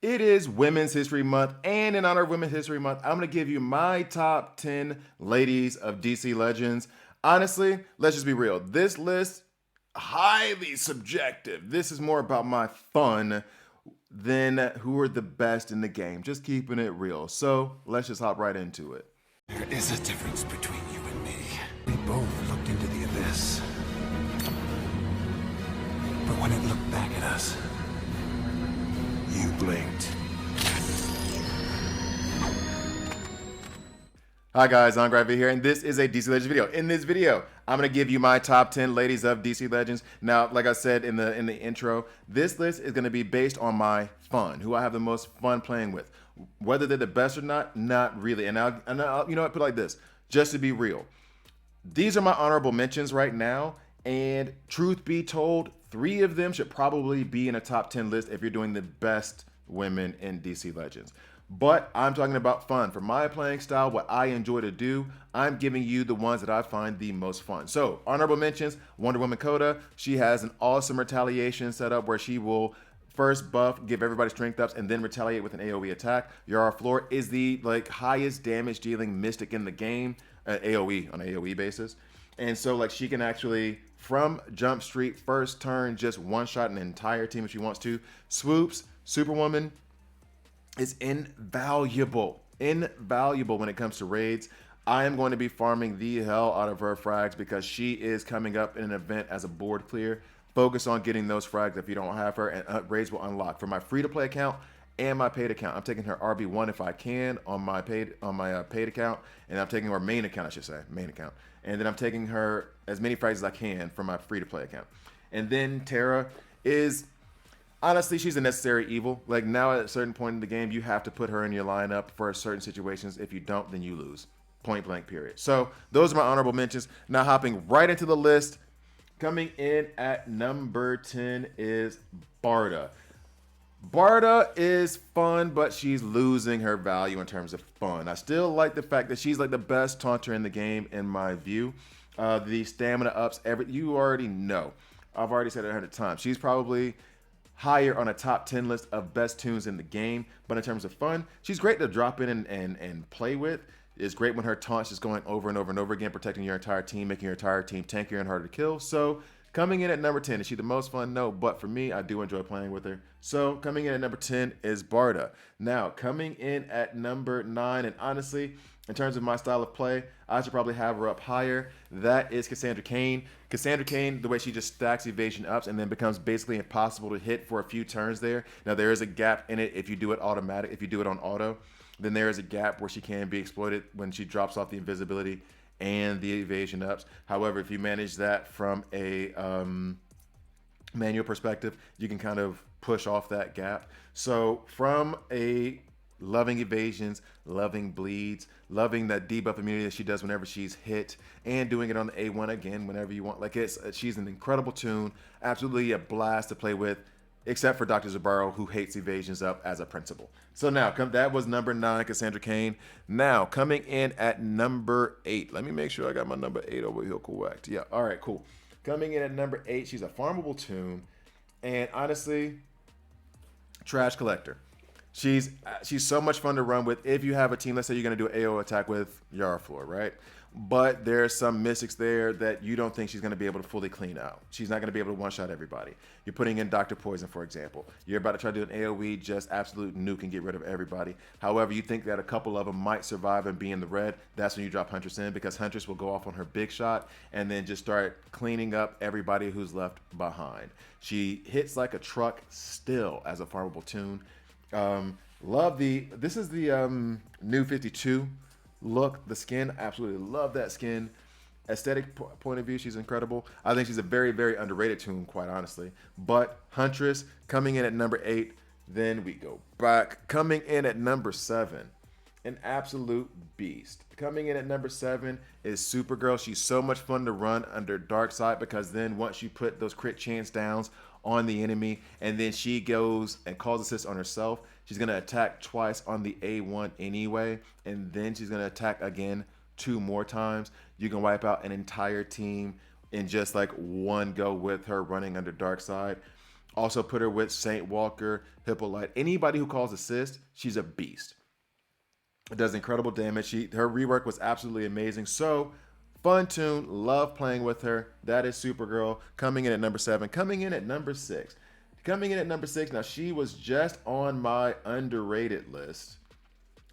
It is Women's History Month, and in honor of Women's History Month, I'm going to give you my top 10 ladies of DC Legends. Honestly, let's just be real. This list, highly subjective. This is more about my fun than who are the best in the game. Just keeping it real. So let's just hop right into it. There is a difference between you and me. We both looked into the abyss. But when it looked back at us, you blinked. Hi guys, I'm Gravity here, and this is a DC Legends video. In this video, I'm gonna give you my top 10 ladies of DC Legends. Now, like I said in the intro, this list is gonna be based on my fun, who I have the most fun playing with. Whether they're the best or not really. And I'll you know what, put it like this, just to be real. These are my honorable mentions right now, and truth be told, 3 of them should probably be in a top 10 list if you're doing the best women in DC Legends. But I'm talking about fun. For my playing style, what I enjoy to do, I'm giving you the ones that I find the most fun. So, honorable mentions, Wonder Woman Coda. She has an awesome retaliation setup where she will first buff, give everybody strength ups, and then retaliate with an AoE attack. Yara Flor is the highest damage dealing mystic in the game, AoE on an AoE basis. And so she can actually, from Jump Street, first turn, just one shot an entire team if she wants to. Swoops, Superwoman is invaluable when it comes to raids. I am going to be farming the hell out of her frags because she is coming up in an event as a board clear. Focus on getting those frags if you don't have her, and raids will unlock. For my free-to-play account and my paid account, I'm taking her RB1 if I can on my paid account, and I'm taking her main account, I should say, main account. And then I'm taking her as many frags as I can from my free-to-play account. And then Tara is, honestly, she's a necessary evil. Now at a certain point in the game, you have to put her in your lineup for certain situations. If you don't, then you lose. Point blank, period. So those are my honorable mentions. Now hopping right into the list. Coming in at number 10 is Barda. Barda is fun, but she's losing her value in terms of fun. I still like the fact that she's the best taunter in the game in my view. The stamina ups, you already know. I've already said it 100 times. She's probably higher on a top 10 list of best tunes in the game, but in terms of fun, she's great to drop in and play with. It's great when her taunts just going over and over and over again, protecting your entire team, making your entire team tankier and harder to kill. So coming in at number 10, is she the most fun? No, but for me, I do enjoy playing with her. So coming in at number 10 is Barda. Now coming in at number 9, and honestly, in terms of my style of play, I should probably have her up higher. That is Cassandra Cain. Cassandra Cain, the way she just stacks evasion ups and then becomes basically impossible to hit for a few turns there. Now there is a gap in it if you do it automatic, if you do it on auto. Then there is a gap where she can be exploited when she drops off the invisibility and the evasion ups. However, if you manage that from a manual perspective, you can kind of push off that gap. So from a loving evasions, loving bleeds, loving that debuff immunity that she does whenever she's hit, and doing it on the A1 again whenever you want. She's an incredible tune, absolutely a blast to play with, except for Dr. Zabaro, who hates evasions up as a principle. So now, that was number 9, Cassandra Cain. Now, coming in at number 8. Let me make sure I got my number 8 over here correct. Yeah, all right, cool. Coming in at number 8, she's a farmable tune, and honestly, trash collector. She's so much fun to run with if you have a team. Let's say you're going to do an AO attack with Yara Flor, right? But there's some mystics there that you don't think she's going to be able to fully clean out. She's not going to be able to one-shot everybody. You're putting in Dr. Poison, for example. You're about to try to do an AoE, just absolute nuke and get rid of everybody. However, you think that a couple of them might survive and be in the red. That's when you drop Huntress in, because Huntress will go off on her big shot and then just start cleaning up everybody who's left behind. She hits like a truck still as a farmable tune. This is the new 52 look, the skin. Absolutely love that skin. Aesthetic point of view, she's incredible. I think she's a very, very underrated tune, quite honestly. But Huntress coming in at number 8. Then we go back. Coming in at number 7, an absolute beast. Coming in at number 7 is Supergirl. She's so much fun to run under Darkseid, because then once you put those crit chance downs on the enemy, and then she goes and calls assist on herself, she's going to attack twice on the A1 anyway, and then she's going to attack again 2 more times. You can wipe out an entire team in just one go with her running under Darkseid. Also put her with Saint Walker, Hippolyte. Anybody who calls assist, she's a beast. It does incredible damage. Her rework was absolutely amazing. So, fun tune. Love playing with her. That is Supergirl coming in at number 7. Coming in at number 6. Coming in at number 6. Now, she was just on my underrated list.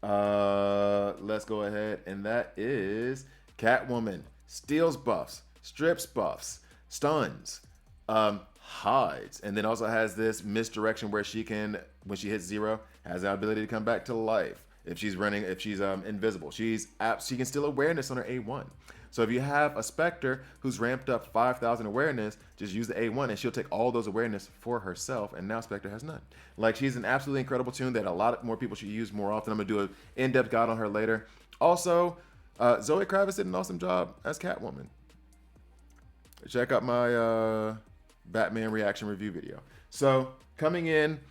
Let's go ahead. And that is Catwoman. Steals buffs. Strips buffs. Stuns. Hides. And then also has this misdirection where she can, when she hits 0, has the ability to come back to life. If she's running, if she's invisible, she can steal awareness on her A1. So if you have a Spectre who's ramped up 5,000 awareness, just use the A1 and she'll take all those awareness for herself. And now Spectre has none. Like, she's an absolutely incredible tune that a lot more people should use more often. I'm gonna do an in-depth guide on her later. Also, Zoe Kravitz did an awesome job as Catwoman. Check out my Batman reaction review video. So coming in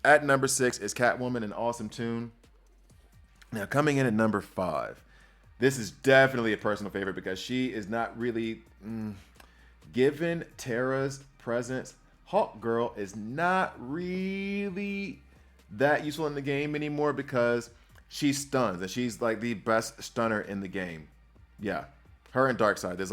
at number 6 is Catwoman, an awesome tune. Now, coming in at number 5, this is definitely a personal favorite because she is not really given Tara's presence. Hawkgirl is not really that useful in the game anymore because she stuns and she's like the best stunner in the game. Yeah, her and Darkseid. There's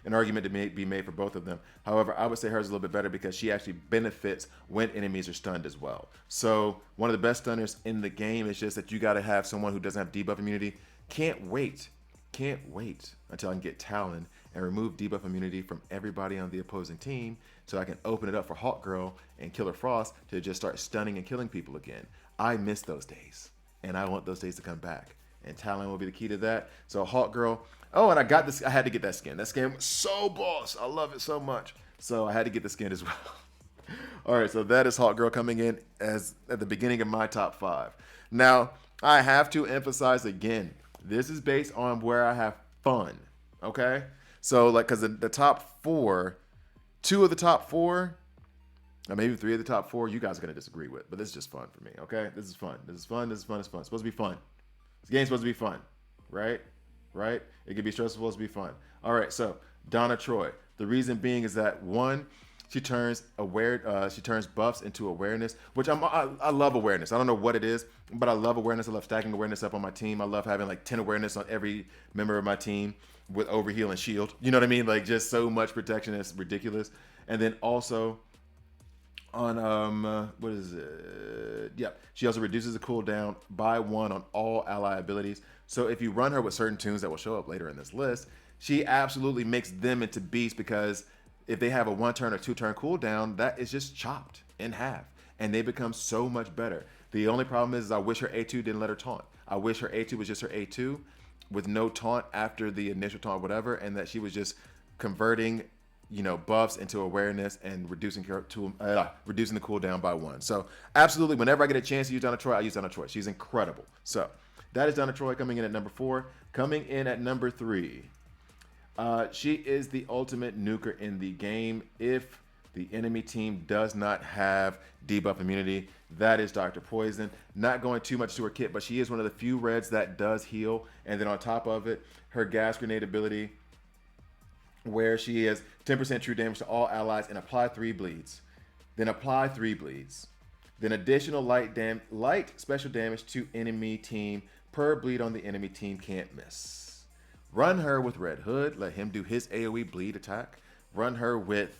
an argument to be made for both of them. However, I would say hers is a little bit better because she actually benefits when enemies are stunned as well. So one of the best stunners in the game is just that you got to have someone who doesn't have debuff immunity. Can't wait until I can get Talon and remove debuff immunity from everybody on the opposing team so I can open it up for Hawkgirl and Killer Frost to just start stunning and killing people again. I miss those days, and I want those days to come back. And Talon will be the key to that. So Hawkgirl. Oh, and I got this. I had to get that skin. That skin was so boss. I love it so much. So I had to get the skin as well. All right, so that is Hawkgirl coming in as at the beginning of my top 5. Now, I have to emphasize again, this is based on where I have fun. Okay? So, like, because the top 4, 2 of the top 4, or maybe 3 of the top 4, you guys are going to disagree with. But this is just fun for me. Okay? This is fun. This is fun. It's supposed to be fun. This game's supposed to be fun. Right? It could be stressful, it's supposed to be fun. All right, so Donna Troy. The reason being is that 1, she turns buffs into awareness, which I love awareness. I don't know what it is, but I love awareness. I love stacking awareness up on my team. I love having like 10 awareness on every member of my team with overheal and shield. You know what I mean? Like, just so much protection, it's ridiculous. And then also on what is it? Yep. She also reduces the cooldown by 1 on all ally abilities. So if you run her with certain tunes that will show up later in this list, she absolutely makes them into beasts because if they have a 1-turn or 2-turn cooldown, that is just chopped in half. And they become so much better. The only problem is I wish her A2 didn't let her taunt. I wish her A2 was just her A2 with no taunt after the initial taunt, whatever, and that she was just converting, buffs into awareness and reducing the cooldown by 1. So absolutely, whenever I get a chance to use Donna Troy, I use Donna Troy. She's incredible. So that is Donna Troy coming in at number 4. Coming in at number 3, she is the ultimate nuker in the game if the enemy team does not have debuff immunity. That is Dr. Poison. Not going too much to her kit, but she is one of the few reds that does heal. And then on top of it, her gas grenade ability, where she has 10% true damage to all allies and apply 3 bleeds. Then apply 3 bleeds. Then additional light special damage to enemy team per bleed on the enemy team, can't miss. Run her with Red Hood. Let him do his AoE bleed attack. Running her with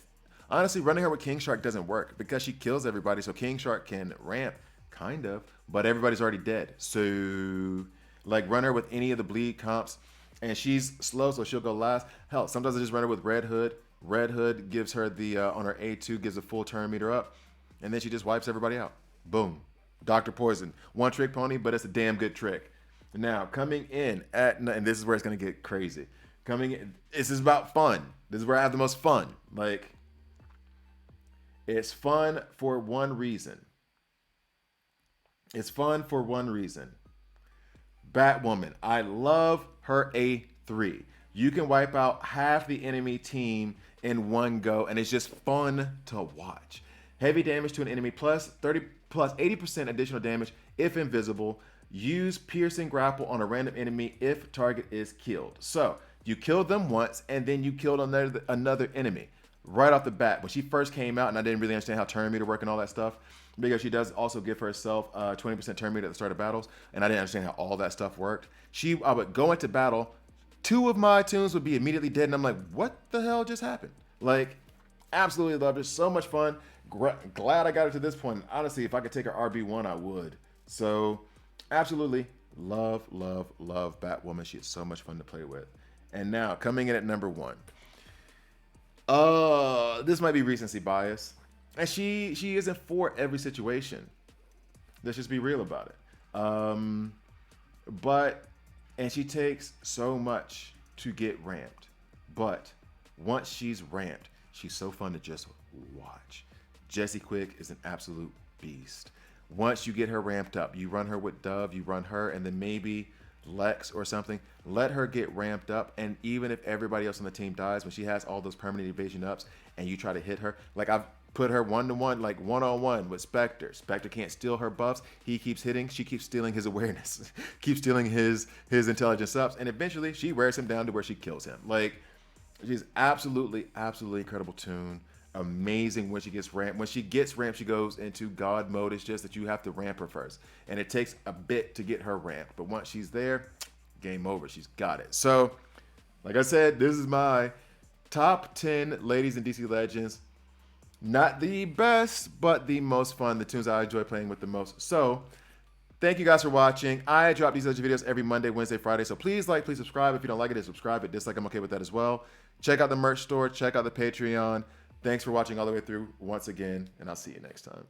King Shark doesn't work because she kills everybody. So King Shark can ramp, kind of, but everybody's already dead. So, like, run her with any of the bleed comps. And she's slow, so she'll go last. Hell, sometimes I just run her with Red Hood. Red Hood gives her the, on her A2, gives a full turn meter up. And then she just wipes everybody out. Boom. Dr. Poison. One trick pony, but it's a damn good trick. Now, coming in at, and this is where it's going to get crazy. Coming in, this is about fun. This is where I have the most fun. Like, it's fun for one reason. It's fun for one reason. Batwoman. I love her A3. You can wipe out half the enemy team in one go, and it's just fun to watch. Heavy damage to an enemy plus 80% additional damage if invisible. Use piercing grapple on a random enemy if target is killed. So you killed them once, and then you killed another enemy. right off the bat when she first came out, and I didn't really understand how turn meter work and all that stuff, because she does also give herself 20% turn meter at the start of battles, and I didn't understand how all that stuff worked. I would go into battle, 2 of my tunes would be immediately dead, and I'm like, what the hell just happened? Like, absolutely loved it. So much fun. Glad I got it to this point. Honestly, if I could take her RB1, I would. So, absolutely love Batwoman. She is so much fun to play with. And now, coming in at number 1. This might be recency bias. And she isn't for every situation. Let's just be real about it. And she takes so much to get ramped. But once she's ramped, she's so fun to just watch. Jessie Quick is an absolute beast. Once you get her ramped up, you run her with Dove, you run her, and then maybe Lex or something. Let her get ramped up, and even if everybody else on the team dies, when she has all those permanent evasion ups, and you try to hit her, like I've put her 1-to-1, like 1-on-1 with Spectre. Spectre can't steal her buffs. He keeps hitting. She keeps stealing his awareness. Keeps stealing his intelligence ups, and eventually she wears him down to where she kills him. Like, she's absolutely incredible tune. Amazing when she gets ramped. When she gets ramped, she goes into God mode. It's just that you have to ramp her first, and it takes a bit to get her ramped. But once she's there, game over. She's got it. So, like I said, this is my top 10 ladies in DC Legends. Not the best, but the most fun. The tunes I enjoy playing with the most. So, thank you guys for watching. I drop these Legend videos every Monday, Wednesday, Friday. So please like, please subscribe. If you don't like it, subscribe. It dislike, I'm okay with that as well. Check out the merch store. Check out the Patreon. Thanks for watching all the way through once again, and I'll see you next time.